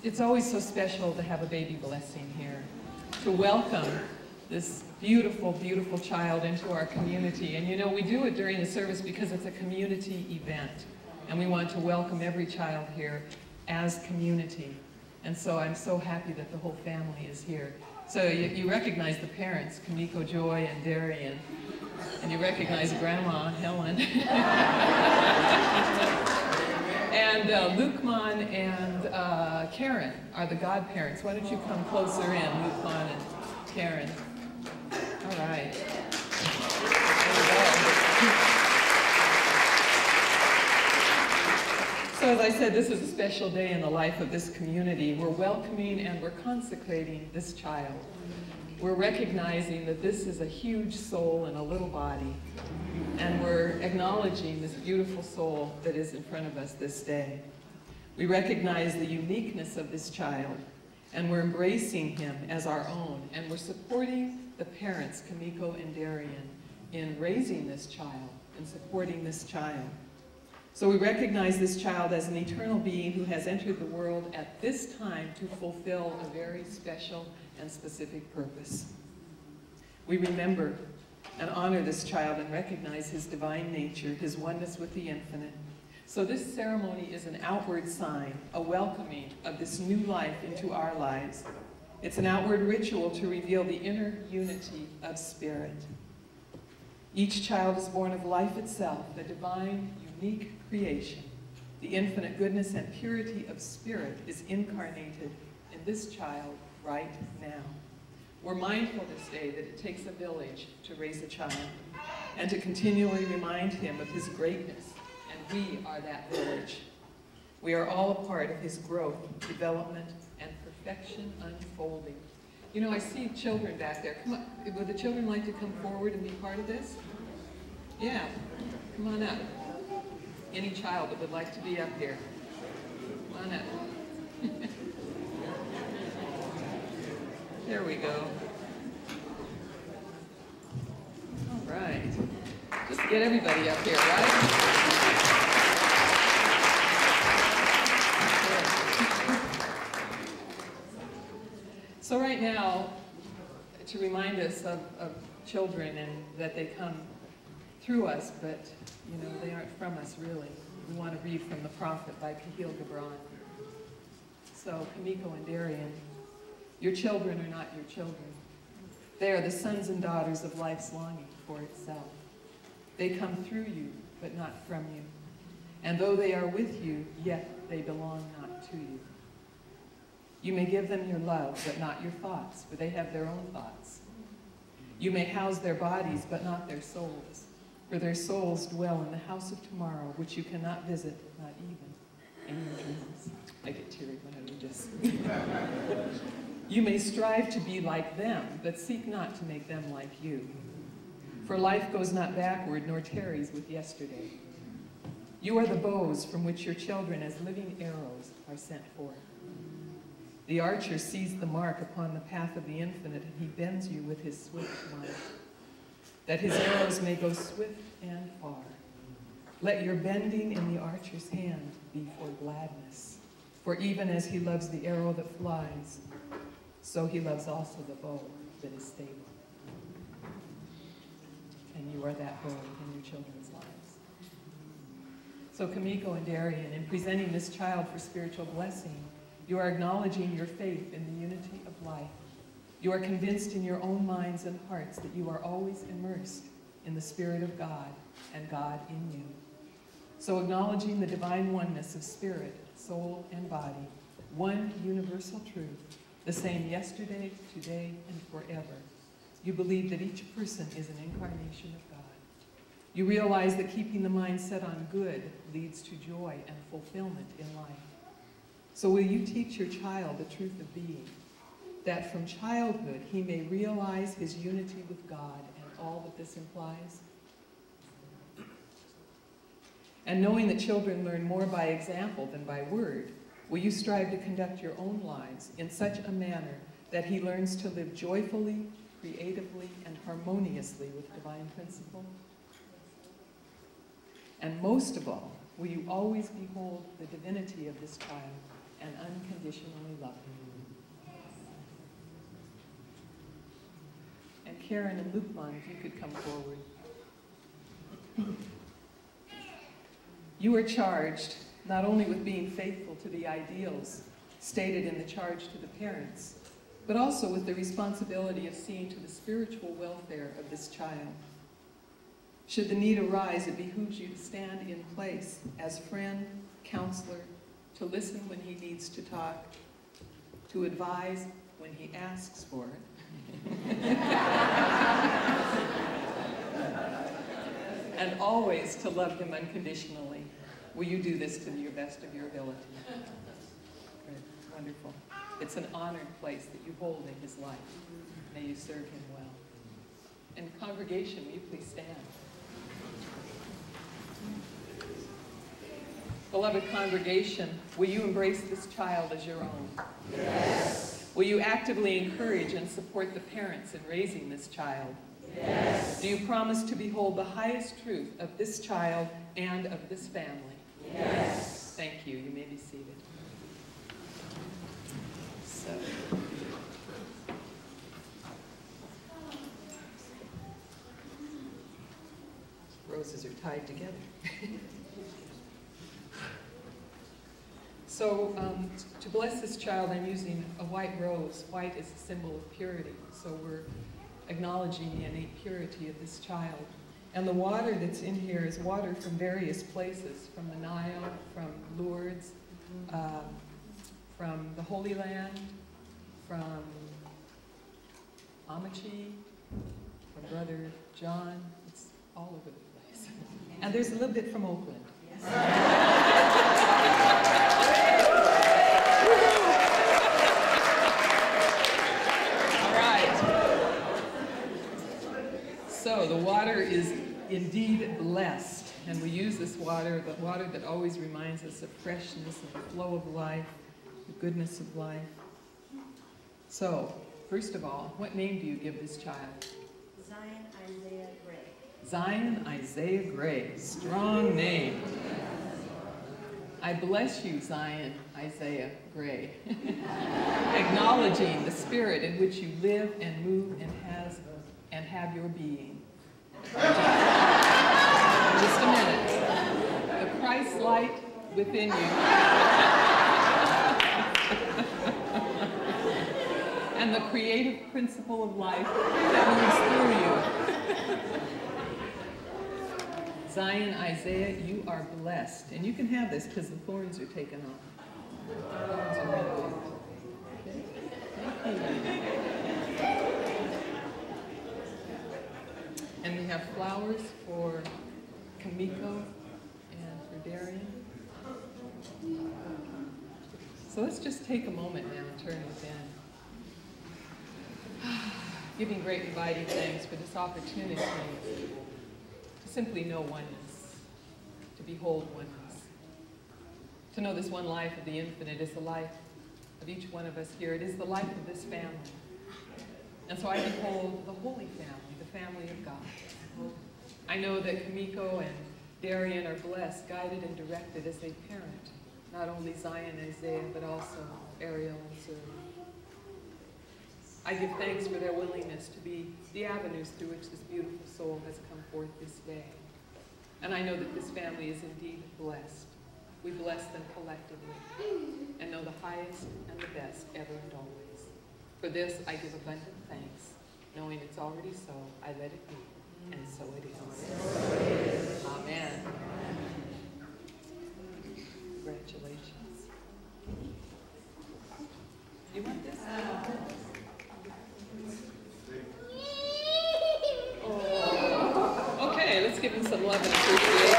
It's always so special to have a baby blessing here, to welcome this beautiful, beautiful child into our community. And you know, we do it during the service because it's a community event, and we want to welcome every child here as community. And so I'm so happy that the whole family is here. So you recognize the parents, Kamiko, Joy, and Darian, and you recognize Grandma, Helen. And Lukman and Karen are the godparents. Why don't you come closer in, Lukman and Karen. All right. There we go. So as I said, this is a special day in the life of this community. We're welcoming and we're consecrating this child. We're recognizing that this is a huge soul in a little body. And we're acknowledging this beautiful soul that is in front of us this day. We recognize the uniqueness of this child, and we're embracing him as our own, and we're supporting the parents, Kamiko and Darian, in raising this child and supporting this child. So we recognize this child as an eternal being who has entered the world at this time to fulfill a very special and specific purpose. We remember and honor this child and recognize his divine nature, his oneness with the infinite. So this ceremony is an outward sign, a welcoming of this new life into our lives. It's an outward ritual to reveal the inner unity of spirit. Each child is born of life itself, the divine, unique creation. The infinite goodness and purity of spirit is incarnated in this child right now. We're mindful this day that it takes a village to raise a child and to continually remind him of his greatness, and we are that village. We are all a part of his growth, development, and perfection unfolding. You know, I see children back there. Come on, would the children like to come forward and be part of this? Yeah, come on up. Any child that would like to be up here, come on up. There we go. All right. Just get everybody up here, right? So right now, to remind us of children and that they come through us, but you know, they aren't from us really. We want to read from the Prophet by Kahil Gibran. So Kamiko and Darian, your children are not your children. They are the sons and daughters of life's longing for itself. They come through you, but not from you. And though they are with you, yet they belong not to you. You may give them your love, but not your thoughts, for they have their own thoughts. You may house their bodies, but not their souls, for their souls dwell in the house of tomorrow, which you cannot visit, not even in your dreams. I get teary when I read this. You may strive to be like them, but seek not to make them like you. For life goes not backward, nor tarries with yesterday. You are the bows from which your children as living arrows are sent forth. The archer sees the mark upon the path of the infinite, and he bends you with his swift might, that his arrows may go swift and far. Let your bending in the archer's hand be for gladness, for even as he loves the arrow that flies, so he loves also the bow that is stable. And you are that bow in your children's lives. So Kamiko and Darian, in presenting this child for spiritual blessing, you are acknowledging your faith in the unity of life. You are convinced in your own minds and hearts that you are always immersed in the Spirit of God and God in you. So acknowledging the divine oneness of spirit, soul, and body, one universal truth, the same yesterday, today, and forever. You believe that each person is an incarnation of God. You realize that keeping the mind set on good leads to joy and fulfillment in life. So will you teach your child the truth of being, that from childhood he may realize his unity with God and all that this implies? And knowing that children learn more by example than by word, will you strive to conduct your own lives in such a manner that he learns to live joyfully, creatively, and harmoniously with divine principle? And most of all, will you always behold the divinity of this child and unconditionally love him. And Karen and Lukman, if you could come forward. You are charged not only with being faithful to the ideals stated in the charge to the parents, but also with the responsibility of seeing to the spiritual welfare of this child. Should the need arise, it behooves you to stand in place as friend, counselor, to listen when he needs to talk, to advise when he asks for it, and always to love him unconditionally. Will you do this to the best of your ability? Good. Wonderful. It's an honored place that you hold in his life. May you serve him well. And congregation, will you please stand? Beloved congregation, will you embrace this child as your own? Yes. Will you actively encourage and support the parents in raising this child? Yes. Do you promise to behold the highest truth of this child and of this family? Yes. Thank you. You may be seated. So, roses are tied together. So, to bless this child, I'm using a white rose. White is a symbol of purity, so we're acknowledging the innate purity of this child. And the water that's in here is water from various places, from the Nile, from Lourdes, from the Holy Land, from Amachi, from Brother John. It's all over the place. And there's a little bit from Oakland. So the water is indeed blessed, and we use this water, the water that always reminds us of freshness, of the flow of life, the goodness of life. So, first of all, what name do you give this child? Zion Isaiah Gray. Zion Isaiah Gray. Strong name. I bless you, Zion Isaiah Gray. Acknowledging the spirit in which you live and move and have your being. Just a minute. The Christ light within you and the creative principle of life that moves through you. Zion Isaiah, you are blessed. And you can have this because the thorns are taken off. The thorns are removed. Okay. Thank you. And we have flowers for Kamiko and for Darian. So let's just take a moment now and turn within. Giving great and mighty thanks for this opportunity to simply know oneness, to behold oneness. To know this one life of the infinite is the life of each one of us here. It is the life of this family. And so I behold the Holy Family, the family of God. I know that Kamiko and Darian are blessed, guided and directed as they parent, not only Zion and Isaiah, but also Ariel and Sue. I give thanks for their willingness to be the avenues through which this beautiful soul has come forth this day. And I know that this family is indeed blessed. We bless them collectively and know the highest and the best ever and always. For this I give abundant thanks, knowing it's already so, I let it be, and so it is. Amen. Congratulations. You want this? Oh. Okay, let's give him some love and appreciation.